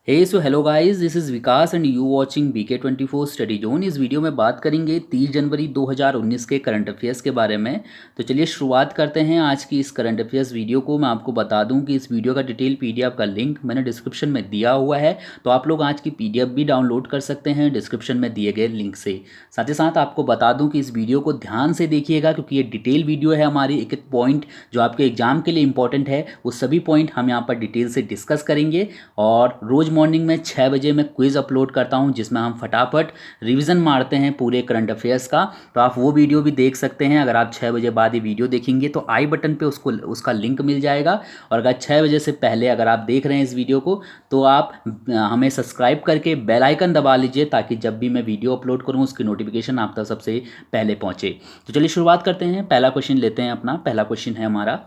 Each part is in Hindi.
So hello guys, this is Vikas and you watching BK24 study zone. इस वीडियो में बात करेंगे 30 जनवरी 2019 के करंट अफेयर्स के बारे में। तो चलिए शुरुआत करते हैं आज की इस करंट अफेयर्स वीडियो को। मैं आपको बता दूं कि इस वीडियो का डिटेल PDF का लिंक मैंने डिस्क्रिप्शन में दिया हुआ है, तो आप लोग आज की PDF भी डाउनलोड कर सकते हैं डिस्क्रिप्शन में दिए गए लिंक से। साथ ही साथ आपको बता दूँ कि इस वीडियो को ध्यान से देखिएगा, क्योंकि ये डिटेल वीडियो है हमारी। एक एक पॉइंट जो आपके एग्जाम के लिए इंपॉर्टेंट है, वो सभी पॉइंट हम यहाँ पर डिटेल से डिस्कस करेंगे। और रोज़ मॉर्निंग में 6 बजे मैं क्विज़ अपलोड करता हूं, जिसमें हम फटाफट रिवीजन मारते हैं पूरे करंट अफेयर्स का। तो आप वो वीडियो भी देख सकते हैं। अगर आप 6 बजे बाद ये वीडियो देखेंगे तो आई बटन पे उसका लिंक मिल जाएगा। और अगर 6 बजे से पहले अगर आप देख रहे हैं इस वीडियो को, तो आप हमें सब्सक्राइब करके बेल आइकन दबा लीजिए, ताकि जब भी मैं वीडियो अपलोड करूँ उसकी नोटिफिकेशन आप तक सबसे पहले पहुँचे। तो चलिए शुरुआत करते हैं। पहला क्वेश्चन लेते हैं। अपना पहला क्वेश्चन है हमारा,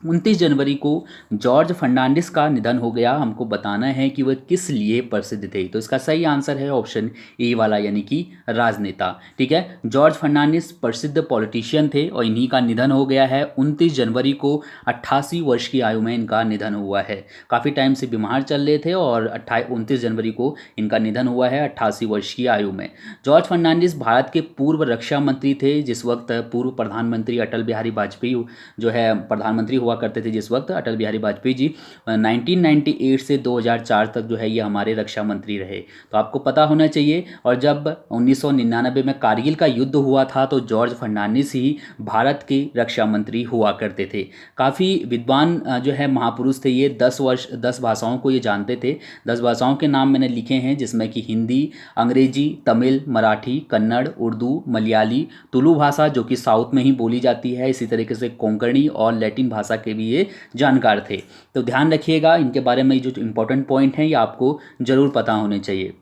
29 जनवरी को जॉर्ज फर्नांडिस का निधन हो गया। हमको बताना है कि वह किस लिए प्रसिद्ध थे। तो इसका सही आंसर है ऑप्शन ए वाला, यानी कि राजनेता। ठीक है, जॉर्ज फर्नांडिस प्रसिद्ध पॉलिटिशियन थे और इन्हीं का निधन हो गया है 29 जनवरी को। 88 वर्ष की आयु में इनका निधन हुआ है। काफ़ी टाइम से बीमार चल रहे थे और 29 जनवरी को इनका निधन हुआ है 88 वर्ष की आयु में। जॉर्ज फर्नांडिस भारत के पूर्व रक्षा मंत्री थे, जिस वक्त पूर्व प्रधानमंत्री अटल बिहारी वाजपेयी जो है प्रधानमंत्री हुआ करते थे जिस वक्त, अटल बिहारी वाजपेयी जी 1998 से 2004 तक जो है ये हमारे रक्षा मंत्री रहे। तो आपको पता होना चाहिए। और जब 1999 में कारगिल का युद्ध हुआ था, तो जॉर्ज फर्नांडिस ही भारत के रक्षा मंत्री हुआ करते थे। काफ़ी विद्वान जो है महापुरुष थे ये। 10 भाषाओं को ये जानते थे। 10 भाषाओं के नाम मैंने लिखे हैं, जिसमें कि हिंदी, अंग्रेजी, तमिल, मराठी, कन्नड़, उर्दू, मलयाली, तुलु भाषा जो कि साउथ में ही बोली जाती है, इसी तरीके से कोंकणी और लैटिन भाषा के भी ये जानकार थे। तो ध्यान रखिएगा, इनके बारे में जो इंपॉर्टेंट पॉइंट हैं ये आपको जरूर पता होने चाहिए।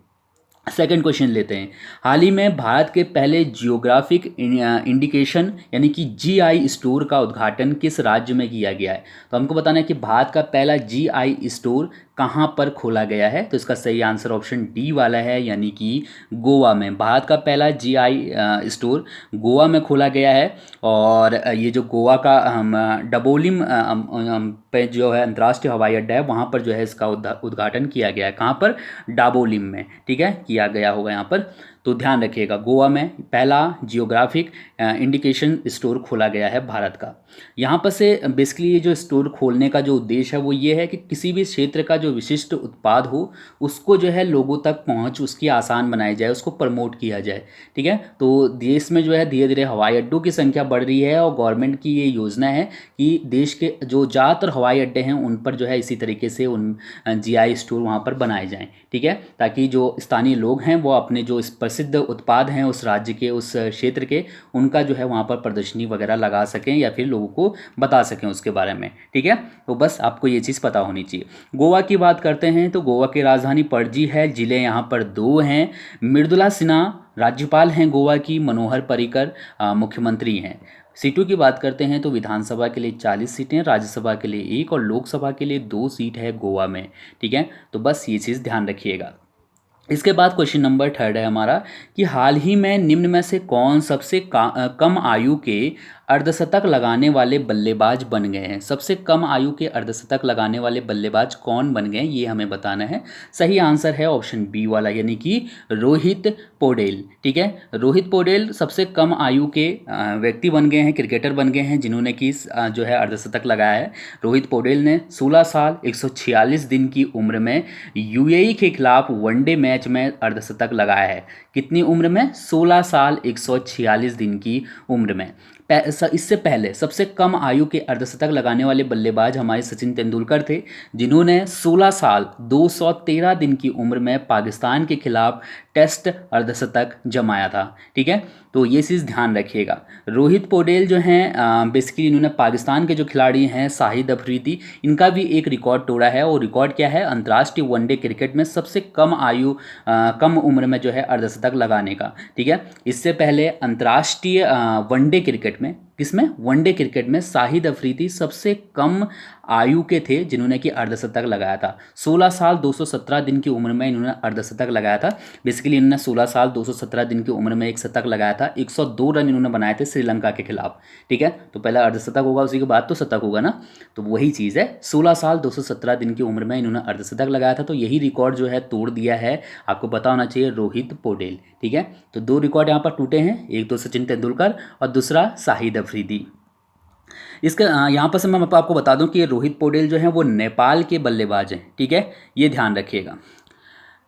सेकंड क्वेश्चन लेते हैं। हाल ही में भारत के पहले जियोग्राफिक इंडिकेशन यानी कि GI स्टोर का उद्घाटन किस राज्य में किया गया है। तो हमको बताना है कि भारत का पहला GI स्टोर कहाँ पर खोला गया है। तो इसका सही आंसर ऑप्शन डी वाला है, यानी कि गोवा में। भारत का पहला GI स्टोर गोवा में खोला गया है। और ये जो गोवा का डबोलिम पे जो है अंतर्राष्ट्रीय हवाई अड्डा है, वहाँ पर जो है इसका उद्घाटन किया गया है। कहाँ पर? डाबोलिम में। ठीक है, किया गया होगा यहाँ पर। तो ध्यान रखिएगा, गोवा में पहला जियोग्राफिक इंडिकेशन स्टोर खोला गया है भारत का। यहाँ पर से बेसिकली ये जो स्टोर खोलने का जो उद्देश्य है वो ये है कि किसी भी क्षेत्र का जो विशिष्ट उत्पाद हो उसको जो है लोगों तक पहुँच उसकी आसान बनाई जाए, उसको प्रमोट किया जाए। ठीक है, तो देश में जो है धीरे धीरे हवाई अड्डों की संख्या बढ़ रही है, और गवर्नमेंट की ये योजना है कि देश के जो ज़्यादातर हवाई अड्डे हैं उन पर जो है इसी तरीके से उन GI स्टोर वहाँ पर बनाए जाएँ। ठीक है, ताकि जो स्थानीय लोग हैं वो अपने जो प्रसिद्ध उत्पाद हैं उस राज्य के, उस क्षेत्र के, उनका जो है वहाँ पर प्रदर्शनी वगैरह लगा सकें या फिर लोगों को बता सकें उसके बारे में। ठीक है, तो बस आपको ये चीज़ पता होनी चाहिए। गोवा की बात करते हैं तो गोवा की राजधानी पणजी है। जिले यहाँ पर 2 हैं। मृदुला सिन्हा राज्यपाल हैं गोवा की, मनोहर पर्रिकर मुख्यमंत्री हैं। सीटों की बात करते हैं तो विधानसभा के लिए 40 सीटें, राज्यसभा के लिए 1 और लोकसभा के लिए 2 सीट है गोवा में। ठीक है, तो बस ये चीज़ ध्यान रखिएगा। इसके बाद क्वेश्चन नंबर 3 है हमारा कि हाल ही में निम्न में से कौन सबसे कम आयु के अर्धशतक लगाने वाले बल्लेबाज बन गए हैं। सबसे कम आयु के अर्धशतक लगाने वाले बल्लेबाज कौन बन गए, ये हमें बताना है। सही आंसर है ऑप्शन बी वाला, यानी कि रोहित पौडेल। ठीक है, रोहित पौडेल सबसे कम आयु के व्यक्ति बन गए हैं, क्रिकेटर बन गए हैं, जिन्होंने कि जो है अर्धशतक लगाया है। रोहित पौडेल ने 16 साल 146 दिन की उम्र में UAE के खिलाफ वनडे मैच में अर्धशतक लगाया है। कितनी उम्र में? 16 साल 146 दिन की उम्र में। इससे पहले सबसे कम आयु के अर्धशतक लगाने वाले बल्लेबाज हमारे सचिन तेंदुलकर थे, जिन्होंने 16 साल 213 दिन की उम्र में पाकिस्तान के खिलाफ टेस्ट अर्धशतक जमाया था। ठीक है, तो ये चीज़ ध्यान रखिएगा। रोहित पौडेल जो हैं बेसिकली इन्होंने पाकिस्तान के जो खिलाड़ी हैं शाहिद अफरीदी, इनका भी एक रिकॉर्ड तोड़ा है। और रिकॉर्ड क्या है? अंतर्राष्ट्रीय वनडे क्रिकेट में सबसे कम आयु कम उम्र में जो है अर्धशतक लगाने का। ठीक है, इससे पहले अंतर्राष्ट्रीय वनडे क्रिकेट में किसमें? वनडे क्रिकेट में शाहिद अफरीदी सबसे कम आयु के थे जिन्होंने कि अर्धशतक लगाया था। 16 साल 217 दिन की उम्र में इन्होंने अर्धशतक लगाया था। बेसिकली इन्होंने 16 साल 217 दिन की उम्र में एक शतक लगाया था। 102 रन इन्होंने बनाए थे श्रीलंका के खिलाफ। ठीक है, तो पहला अर्धशतक होगा, उसी के बाद तो शतक होगा ना, तो वही चीज़ है। 16 साल 217 दिन की उम्र में इन्होंने अर्धशतक लगाया था। तो यही रिकॉर्ड जो है तोड़ दिया है, आपको पता होना चाहिए, रोहित पौडेल। ठीक है, तो दो रिकॉर्ड यहाँ पर टूटे हैं, एक तो सचिन तेंदुलकर और दूसरा शाहिद अफरीदी। इसका यहाँ पर से मैं आपको बता दूं कि ये रोहित पौडेल जो है वो नेपाल के बल्लेबाज हैं। ठीक है, ये ध्यान रखिएगा।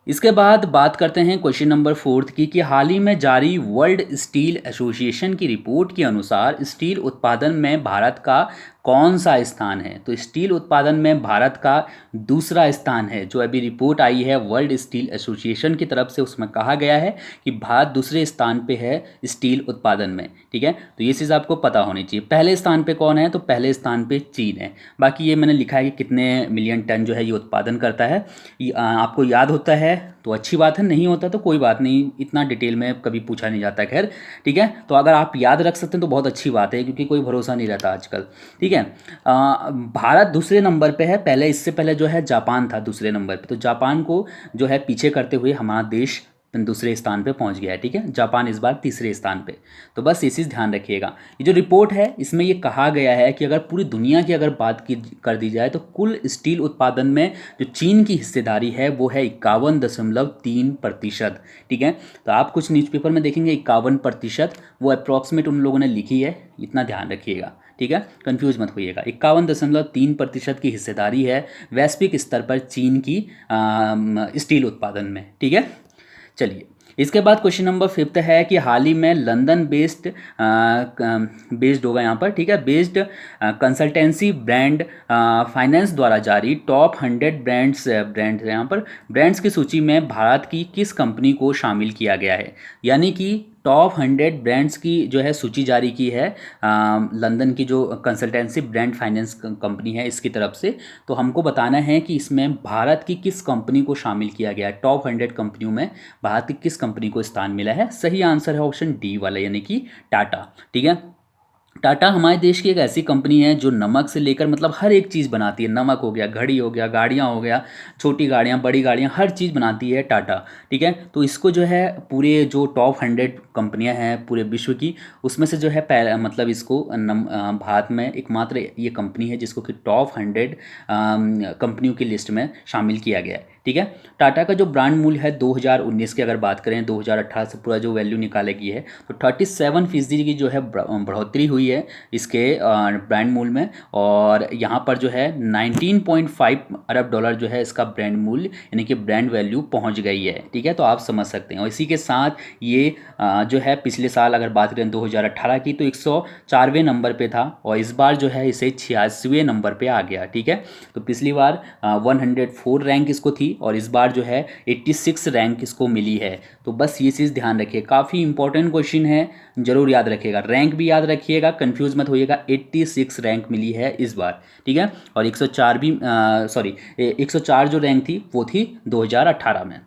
इसके बाद बात करते हैं क्वेश्चन नंबर 4 की, कि हाल ही में जारी वर्ल्ड स्टील एसोसिएशन की रिपोर्ट के अनुसार स्टील उत्पादन में भारत का कौन सा स्थान है? तो स्टील उत्पादन में भारत का दूसरा स्थान है। जो अभी रिपोर्ट आई है वर्ल्ड स्टील एसोसिएशन की तरफ से, उसमें कहा गया है कि भारत दूसरे स्थान पे है स्टील उत्पादन में। ठीक है, तो ये चीज़ आपको पता होनी चाहिए। पहले स्थान पे कौन है? तो पहले स्थान पे चीन है। बाकी ये मैंने लिखा है कि कितने मिलियन टन जो है ये उत्पादन करता है। आपको याद होता है तो अच्छी बात है, नहीं होता तो कोई बात नहीं, इतना डिटेल में कभी पूछा नहीं जाता। खैर ठीक है, तो अगर आप याद रख सकते हैं तो बहुत अच्छी बात है, क्योंकि कोई भरोसा नहीं रहता आजकल। ठीक है, भारत दूसरे नंबर पे है। पहले, इससे पहले जो है जापान था दूसरे नंबर पे, तो जापान को जो है पीछे करते हुए हमारा देश दूसरे स्थान पे पहुंच गया है। ठीक है, जापान इस बार तीसरे स्थान पे। तो बस ये चीज़ ध्यान रखिएगा। ये जो रिपोर्ट है इसमें ये कहा गया है कि अगर पूरी दुनिया की अगर बात की कर दी जाए तो कुल स्टील उत्पादन में जो चीन की हिस्सेदारी है वो है 51.3%। ठीक है, तो आप कुछ न्यूज़पेपर में देखेंगे 51%, वो अप्रॉक्सीमेट उन लोगों ने लिखी है, इतना ध्यान रखिएगा। ठीक है, कंफ्यूज मत होइएगा। 51.3% की हिस्सेदारी है वैश्विक स्तर पर चीन की स्टील उत्पादन में। ठीक है, चलिए इसके बाद क्वेश्चन नंबर 5 है कि हाल ही में लंदन बेस्ड होगा यहाँ पर। ठीक है, बेस्ड कंसल्टेंसी ब्रांड फाइनेंस द्वारा जारी टॉप 100 ब्रांड्स यहाँ पर ब्रांड्स की सूची में भारत की किस कंपनी को शामिल किया गया है? यानी कि टॉप 100 ब्रांड्स की जो है सूची जारी की है लंदन की जो कंसल्टेंसी ब्रांड फाइनेंस कंपनी है इसकी तरफ से। तो हमको बताना है कि इसमें भारत की किस कंपनी को शामिल किया गया है। टॉप 100 कंपनियों में भारत की किस कंपनी को स्थान मिला है? सही आंसर है ऑप्शन डी वाला, यानी कि टाटा। ठीक है, टाटा हमारे देश की एक ऐसी कंपनी है जो नमक से लेकर मतलब हर एक चीज़ बनाती है। नमक हो गया, घड़ी हो गया, गाड़ियाँ हो गया, छोटी गाड़ियाँ, बड़ी गाड़ियाँ, हर चीज़ बनाती है टाटा। ठीक है, तो इसको जो है पूरे जो टॉप 100 कंपनियां हैं पूरे विश्व की, उसमें से जो है मतलब इसको भारत में एकमात्र ये कंपनी है जिसको कि टॉप 100 कंपनियों की लिस्ट में शामिल किया गया है। ठीक है, टाटा का जो ब्रांड मूल्य है 2019 की अगर बात करें, 2018 से पूरा जो वैल्यू निकाला गई है तो 37% की जो है बढ़ोतरी हुई है इसके ब्रांड मूल्य में। और यहाँ पर जो है 19.5 अरब डॉलर जो है इसका ब्रांड मूल्य यानी कि ब्रांड वैल्यू पहुँच गई है। ठीक है, तो आप समझ सकते हैं। और इसी के साथ ये जो है पिछले साल अगर बात करें 2018 की तो 104वें नंबर पे था और इस बार जो है इसे 86वें नंबर पे आ गया। ठीक है, तो पिछली बार 104 रैंक इसको थी और इस बार जो है 86 रैंक इसको मिली है। तो बस ये चीज़ ध्यान रखिए, काफ़ी इंपॉर्टेंट क्वेश्चन है, जरूर याद रखिएगा। रैंक भी याद रखिएगा, कंफ्यूज मत होइएगा। 86 रैंक मिली है इस बार। ठीक है, और 104 जो रैंक थी वो थी 2018 में।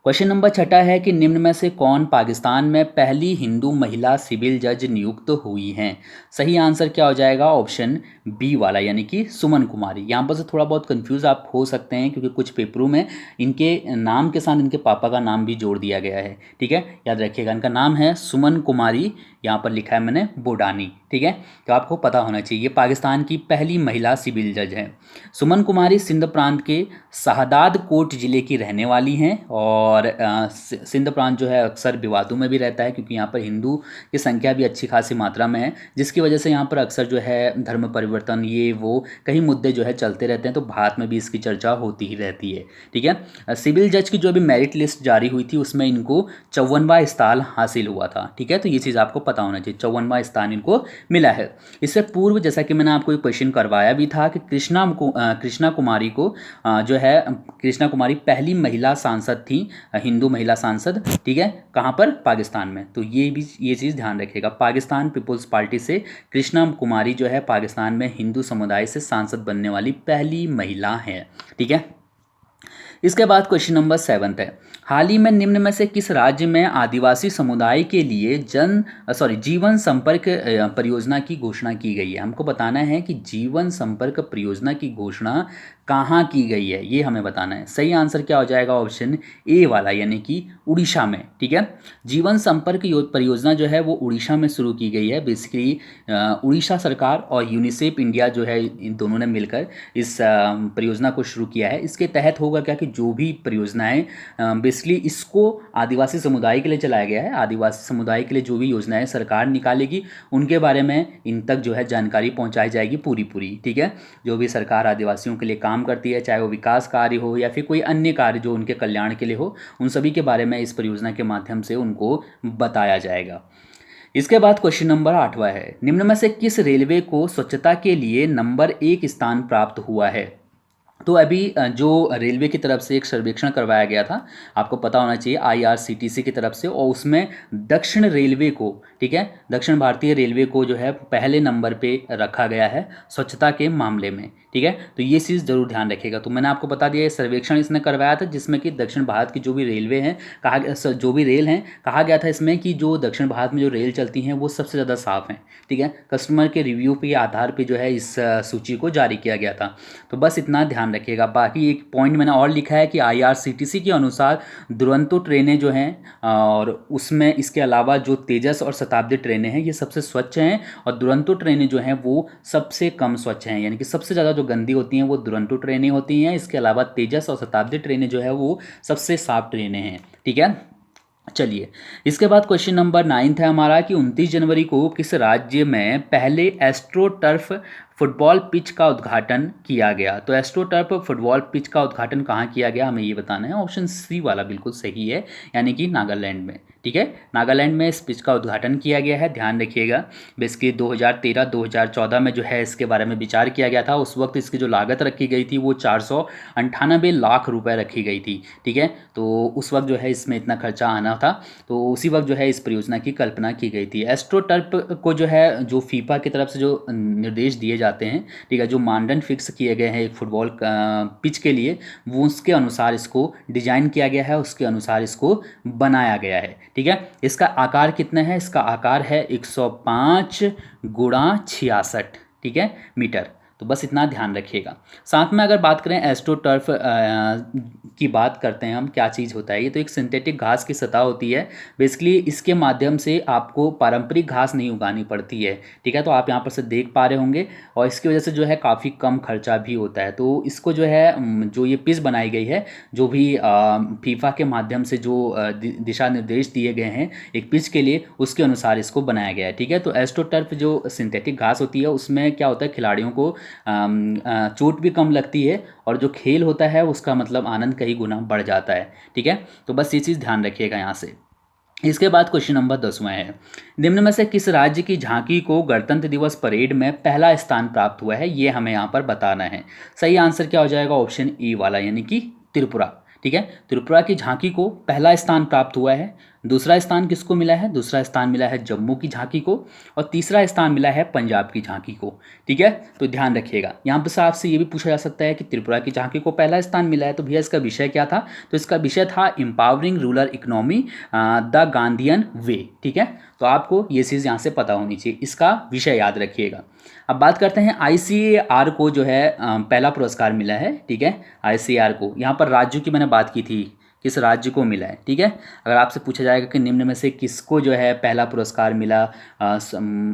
क्वेश्चन नंबर 6 है कि निम्न में से कौन पाकिस्तान में पहली हिंदू महिला सिविल जज नियुक्त हुई हैं? सही आंसर क्या हो जाएगा? ऑप्शन बी वाला, यानी कि सुमन कुमारी। यहाँ पर से थोड़ा बहुत कंफ्यूज आप हो सकते हैं क्योंकि कुछ पेपरों में इनके नाम के साथ इनके पापा का नाम भी जोड़ दिया गया है। ठीक है, याद रखिएगा, इनका नाम है सुमन कुमारी, यहाँ पर लिखा है मैंने बोडानी। ठीक है, तो आपको पता होना चाहिए ये पाकिस्तान की पहली महिला सिविल जज है। सुमन कुमारी सिंध प्रांत के शहदाद कोट ज़िले की रहने वाली हैं और सिंध प्रांत जो है अक्सर विवादों में भी रहता है क्योंकि यहाँ पर हिंदू की संख्या भी अच्छी खासी मात्रा में है, जिसकी वजह से यहाँ पर अक्सर जो है धर्म परिवर्तन ये वो कई मुद्दे जो है चलते रहते हैं। तो भारत में भी इसकी चर्चा होती ही रहती है। ठीक है, सिविल जज की जो अभी मेरिट लिस्ट जारी हुई थी उसमें इनको 54वां स्थान हासिल हुआ था। ठीक है, तो ये चीज़ आपको पता होना चाहिए, 54वां स्थान इनको मिला है। इससे पूर्व जैसा कि मैंने आपको एक क्वेश्चन करवाया भी था कि कृष्णा कुमारी को जो है कृष्णा कुमारी पहली महिला सांसद थी, हिंदू महिला सांसद। ठीक है, कहाँ पर? पाकिस्तान में। तो ये चीज़ ध्यान रखिएगा, पाकिस्तान पीपुल्स पार्टी से कृष्णा कुमारी जो है पाकिस्तान में हिंदू समुदाय से सांसद बनने वाली पहली महिला है। ठीक है, इसके बाद क्वेश्चन नंबर 7 है, हाल ही में निम्न में से किस राज्य में आदिवासी समुदाय के लिए जीवन संपर्क परियोजना की घोषणा की गई है। हमको बताना है कि जीवन संपर्क परियोजना की घोषणा कहाँ की गई है, ये हमें बताना है। सही आंसर क्या हो जाएगा, ऑप्शन ए वाला, यानी कि उड़ीसा में। ठीक है, जीवन संपर्क परियोजना जो है वो उड़ीसा में शुरू की गई है। बेसिकली उड़ीसा सरकार और यूनिसेफ इंडिया जो है, इन दोनों ने मिलकर इस परियोजना को शुरू किया है। इसके तहत होगा क्या कि जो भी परियोजनाएं बेसिकली इसको आदिवासी समुदाय के लिए चलाया गया है, आदिवासी समुदाय के लिए जो भी योजनाएं सरकार निकालेगी उनके बारे में इन तक जो है जानकारी पहुंचाई जाएगी पूरी पूरी। ठीक है, जो भी सरकार आदिवासियों के लिए काम करती है, चाहे वो विकास कार्य हो या फिर कोई अन्य कार्य जो उनके कल्याण के लिए हो, उन सभी के बारे में इस परियोजना के माध्यम से उनको बताया जाएगा। इसके बाद क्वेश्चन नंबर 8वां है, निम्न में से किस रेलवे को स्वच्छता के लिए नंबर 1 स्थान प्राप्त हुआ है। तो अभी जो रेलवे की तरफ से एक सर्वेक्षण करवाया गया था, आपको पता होना चाहिए, IRCTC की तरफ से, और उसमें दक्षिण रेलवे को, ठीक है, दक्षिण भारतीय रेलवे को जो है पहले नंबर पे रखा गया है स्वच्छता के मामले में। ठीक है, तो ये चीज़ जरूर ध्यान रखिएगा। तो मैंने आपको बता दिया, ये सर्वेक्षण इसने करवाया था जिसमें कि दक्षिण भारत की जो भी रेलवे हैं जो भी रेल हैं, कहा गया था इसमें कि जो दक्षिण भारत में जो रेल चलती हैं वो सबसे ज़्यादा साफ़ हैं। ठीक है, कस्टमर के रिव्यू के आधार पर जो है इस सूची को जारी किया गया था। तो बस इतना ध्यान रखिएगा। बाकी एक पॉइंट मैंने और लिखा है कि IRCTC के अनुसार दुरंतो ट्रेनें जो हैं, और उसमें इसके अलावा जो तेजस और शताब्दी ट्रेनें हैं ये सबसे स्वच्छ हैं, और दुरंतो ट्रेनें जो हैं वो सबसे कम स्वच्छ हैं, यानी कि सबसे ज़्यादा जो गंदी होती हैं वो दुरंतो ट्रेनें होती हैं। इसके अलावा तेजस और शताब्दी ट्रेनें जो है वो सबसे साफ ट्रेनें हैं। ठीक है, चलिए इसके बाद क्वेश्चन नंबर 9 है हमारा कि 29 जनवरी को किस राज्य में पहले एस्ट्रो टर्फ फुटबॉल पिच का उद्घाटन किया गया। तो एस्ट्रो टर्फ फुटबॉल पिच का उद्घाटन कहाँ किया गया, हमें ये बताना है। ऑप्शन सी वाला बिल्कुल सही है, यानी कि नागालैंड में। ठीक है, नागालैंड में इस पिच का उद्घाटन किया गया है, ध्यान रखिएगा। बेसिकली 2013-2014 में जो है इसके बारे में विचार किया गया था। उस वक्त इसकी जो लागत रखी गई थी वो 498 लाख रुपए रखी गई थी। ठीक है, तो उस वक्त जो है इसमें इतना खर्चा आना था, तो उसी वक्त जो है इस परियोजना की कल्पना की गई थी। एस्ट्रो टर्फ को जो है जो फीफा की तरफ से जो निर्देश दिए जाते हैं, ठीक है, जो मानदंड फिक्स किए गए हैं एक फुटबॉल पिच के लिए, वो उसके अनुसार इसको डिजाइन किया गया है, उसके अनुसार इसको बनाया गया है। ठीक है, इसका आकार कितना है, इसका आकार है 105 × 66, ठीक है, मीटर। तो बस इतना ध्यान रखिएगा। साथ में अगर बात करें एस्ट्रो टर्फ की बात करते हैं हम, क्या चीज़ होता है ये, तो एक सिंथेटिक घास की सतह होती है। बेसिकली इसके माध्यम से आपको पारंपरिक घास नहीं उगानी पड़ती है। ठीक है, तो आप यहाँ पर से देख पा रहे होंगे, और इसकी वजह से जो है काफ़ी कम खर्चा भी होता है। तो इसको जो है जो ये पिच बनाई गई है, जो भी फीफा के माध्यम से जो दिशा निर्देश दिए गए हैं एक पिच के लिए, उसके अनुसार इसको बनाया गया है। ठीक है, तो एस्ट्रो टर्फ जो सिंथेटिक घास होती है उसमें क्या होता है, खिलाड़ियों को चोट भी कम लगती है, और जो खेल होता है उसका मतलब आनंद कई गुना बढ़ जाता है। ठीक है, तो बस ये चीज़ ध्यान रखिएगा यहाँ से। इसके बाद क्वेश्चन नंबर 10वां है, निम्न में से किस राज्य की झांकी को गणतंत्र दिवस परेड में पहला स्थान प्राप्त हुआ है, ये हमें यहाँ पर बताना है। सही आंसर क्या हो जाएगा, ऑप्शन ई वाला, यानी कि त्रिपुरा। ठीक है, त्रिपुरा की झांकी को पहला स्थान प्राप्त हुआ है। दूसरा स्थान किसको मिला है, दूसरा स्थान मिला है जम्मू की झांकी को, और तीसरा स्थान मिला है पंजाब की झांकी को। ठीक है, तो ध्यान रखिएगा। यहाँ पर आपसे ये भी पूछा जा सकता है कि त्रिपुरा की झांकी को पहला स्थान मिला है, तो भैया इसका विषय क्या था, तो इसका विषय था empowering rural economy the Gandhian way. ठीक है, तो आपको ये चीज़ यहाँ से पता होनी चाहिए, इसका विषय याद रखिएगा। अब बात करते हैं ICAR को जो है पहला पुरस्कार मिला है। ठीक है, ICAR को, यहाँ पर राज्यों की मैंने बात की थी, किस राज्य को मिला है। ठीक है, अगर आपसे पूछा जाएगा कि निम्न में से किसको जो है पहला पुरस्कार मिला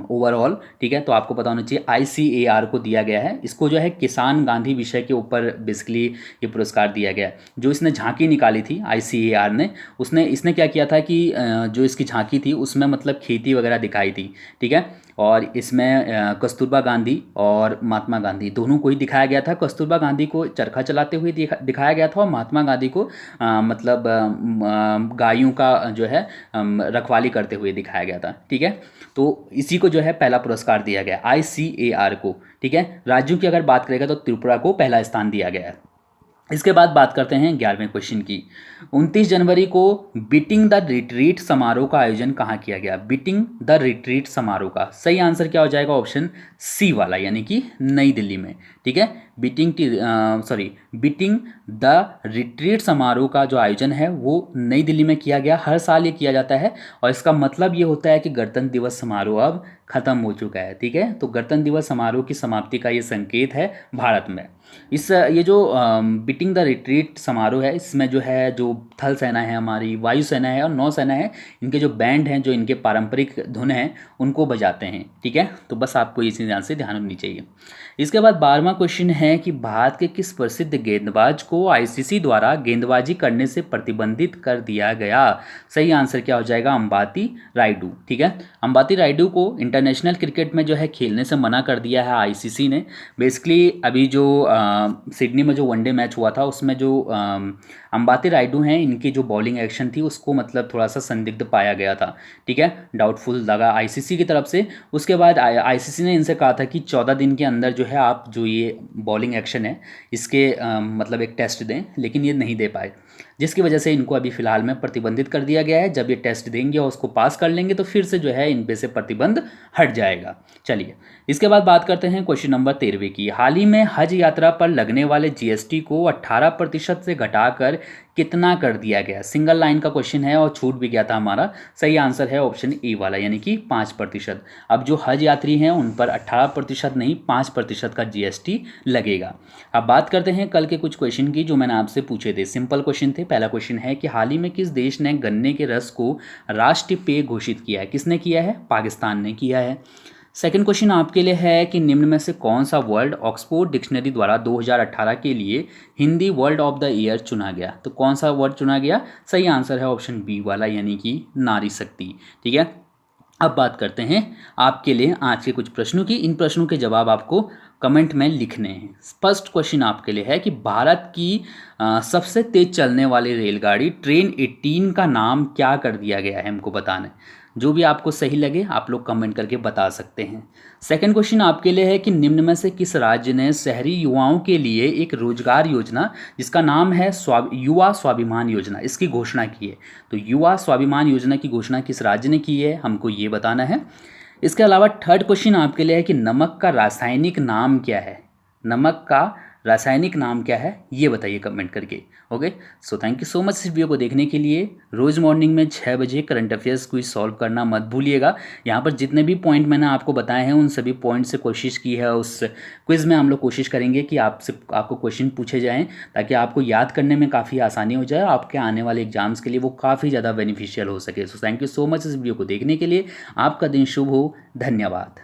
ओवरऑल, ठीक है, तो आपको पता होना चाहिए ICAR को दिया गया है। इसको जो है किसान गांधी विषय के ऊपर बेसिकली ये पुरस्कार दिया गया है। जो इसने झांकी निकाली थी ICAR ने, इसने क्या किया था कि जो इसकी झांकी थी उसमें मतलब खेती वगैरह दिखाई थी। ठीक है, और इसमें कस्तूरबा गांधी और महात्मा गांधी दोनों को ही दिखाया गया था। कस्तूरबा गांधी को चरखा चलाते हुए दिखाया गया था, और महात्मा गांधी को मतलब गायों का जो है रखवाली करते हुए दिखाया गया था। ठीक है, तो इसी को जो है पहला पुरस्कार दिया गया ICAR को। ठीक है, राज्यों की अगर बात करेगा तो त्रिपुरा को पहला स्थान दिया गया है। इसके बाद बात करते हैं 11वें क्वेश्चन की। 29 जनवरी को बीटिंग द रिट्रीट समारोह का आयोजन कहाँ किया गया? बीटिंग द रिट्रीट समारोह का सही आंसर क्या हो जाएगा? ऑप्शन सी वाला, यानी कि नई दिल्ली में। ठीक है, बीटिंग द रिट्रीट समारोह का जो आयोजन है वो नई दिल्ली में किया गया। हर साल ये किया जाता है और इसका मतलब ये होता है कि गणतंत्र दिवस समारोह अब खत्म हो चुका है। ठीक है, तो गणतंत्र दिवस समारोह की समाप्ति का ये संकेत है भारत में। ये जो बीटिंग द रिट्रीट समारोह है, इसमें जो है जो थल सेना है, हमारी वायु सेना है और नौ सेना है, इनके जो बैंड हैं, जो इनके पारंपरिक धुन हैं, उनको बजाते हैं। ठीक है, तो बस आपको इस ध्यान से ध्यान रखनी चाहिए। इसके बाद 12वां क्वेश्चन है कि भारत के किस प्रसिद्ध गेंदबाज को आईसीसी द्वारा गेंदबाजी करने से प्रतिबंधित कर दिया गया? सही आंसर क्या हो जाएगा? अंबाती रायडू। ठीक है, अंबाती रायडू को इंटरनेशनल क्रिकेट में जो है खेलने से मना कर दिया है आईसीसी ने। बेसिकली अभी जो सिडनी में जो वनडे मैच हुआ था उसमें जो अंबाती रायडू हैं, इनकी जो बॉलिंग एक्शन थी उसको मतलब थोड़ा सा संदिग्ध पाया गया था। ठीक है, डाउटफुल लगा आईसीसी की तरफ से। उसके बाद आईसीसी ने इनसे कहा था कि 14 दिन के अंदर जो है आप जो ये बॉलिंग एक्शन है इसके मतलब एक टेस्ट दें, लेकिन ये नहीं दे पाए, जिसकी वजह से इनको अभी फ़िलहाल में प्रतिबंधित कर दिया गया है। जब ये टेस्ट देंगे और उसको पास कर लेंगे तो फिर से जो है इन पे से प्रतिबंध हट जाएगा। चलिए, इसके बाद बात करते हैं क्वेश्चन नंबर 13 की। हाल ही में हज यात्रा पर लगने वाले जीएसटी को 18% से घटाकर कितना कर दिया गया? सिंगल लाइन का क्वेश्चन है और छूट भी गया था हमारा। सही आंसर है ऑप्शन ए वाला, यानी कि 5%। अब जो हज यात्री हैं उन पर 18% नहीं 5% का जीएसटी लगेगा। अब बात करते हैं कल के कुछ क्वेश्चन की जो मैंने आपसे पूछे थे, सिंपल क्वेश्चन थे। पहला क्वेश्चन है कि हाल ही में किस देश ने गन्ने के रस को राष्ट्रीय पेय घोषित किया है? किसने किया है? पाकिस्तान ने किया है। सेकंड क्वेश्चन आपके लिए है कि निम्न में से कौन सा वर्ड ऑक्सफोर्ड डिक्शनरी द्वारा 2018 के लिए Hindi word of the year चुना गया? तो कौन सा वर्ड चुना गया? सही आंसर है ऑप्शन बी वाला, यानी कि नारी शक्ति। ठीक है, अब बात करते हैं आपके लिए आज के कुछ प्रश्नों की। इन प्रश्नों के जवाब आपको कमेंट में लिखने हैं। फर्स्ट क्वेश्चन आपके लिए है कि भारत की सबसे तेज चलने वाली रेलगाड़ी ट्रेन 18 का नाम क्या कर दिया गया है? हमको बताना है। जो भी आपको सही लगे आप लोग कमेंट करके बता सकते हैं। सेकंड क्वेश्चन आपके लिए है कि निम्न में से किस राज्य ने शहरी युवाओं के लिए एक रोजगार योजना जिसका नाम है युवा स्वाभिमान योजना, इसकी घोषणा की है? तो युवा स्वाभिमान योजना की घोषणा किस राज्य ने की है, हमको ये बताना है। इसके अलावा थर्ड क्वेश्चन आपके लिए है कि नमक का रासायनिक नाम क्या है? नमक का रासायनिक नाम क्या है ये बताइए कमेंट करके। Okay, so thank you so much इस वीडियो को देखने के लिए। रोज़ मॉर्निंग में 6 बजे करंट अफेयर्स क्विज सॉल्व करना मत भूलिएगा। यहाँ पर जितने भी पॉइंट मैंने आपको बताए हैं उन सभी पॉइंट से कोशिश की है उस क्विज़ में हम लोग कोशिश करेंगे कि आपको क्वेश्चन पूछे जाएँ ताकि आपको याद करने में काफ़ी आसानी हो जाए, आपके आने वाले एग्जाम्स के लिए वो काफ़ी ज़्यादा बेनिफिशियल हो सके। So thank you so much इस वीडियो को देखने के लिए। आपका दिन शुभ हो। धन्यवाद।